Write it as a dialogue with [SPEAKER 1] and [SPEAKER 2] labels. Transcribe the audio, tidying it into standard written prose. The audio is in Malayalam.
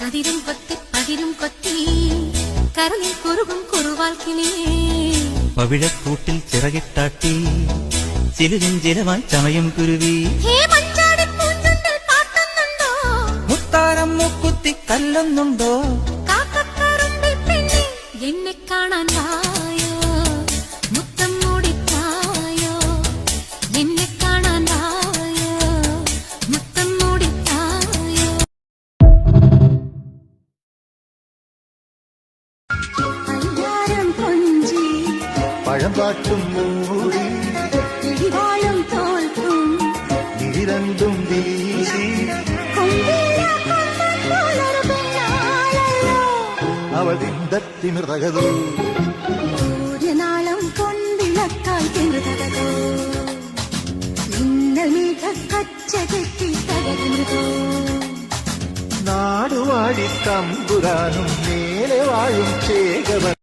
[SPEAKER 1] പതിരും കൊത്തി കരളിൽ കുറുകും കുറുവാൽ കിളിയേ
[SPEAKER 2] പവിഴക്കൂട്ടിൽ ചിറകിട്ടാട്ടി ചിലുകിൻ ചിലവായി ചമയം കുരുവി മുത്താരം മൂക്കുത്തി കല്ലുന്നുണ്ടോ
[SPEAKER 1] എന്നെ കാണാൻ വായോ മുത്തം മൂടിത്തായോ എന്നെ കാണാൻ വായോ മുത്തം മൂടിത്തായോ അയ്യാരം കൊഞ്ചി
[SPEAKER 3] പഴം പാട്ടും മൂടി
[SPEAKER 1] ഇടിവാളും തോൽക്കും
[SPEAKER 3] ഇരണ്ടും വീശി അവൾ തിമിർതകതോ
[SPEAKER 1] സൂര്യനാളം കൊണ്ടിളക്കാൽ തിമിർതകതോ മിന്നൽ മേഘ കച്ച കെട്ടി തകരുന്നതോ
[SPEAKER 3] നാടുവാടി തമ്പുരാനും മേലെ വാഴും ചേകവൻ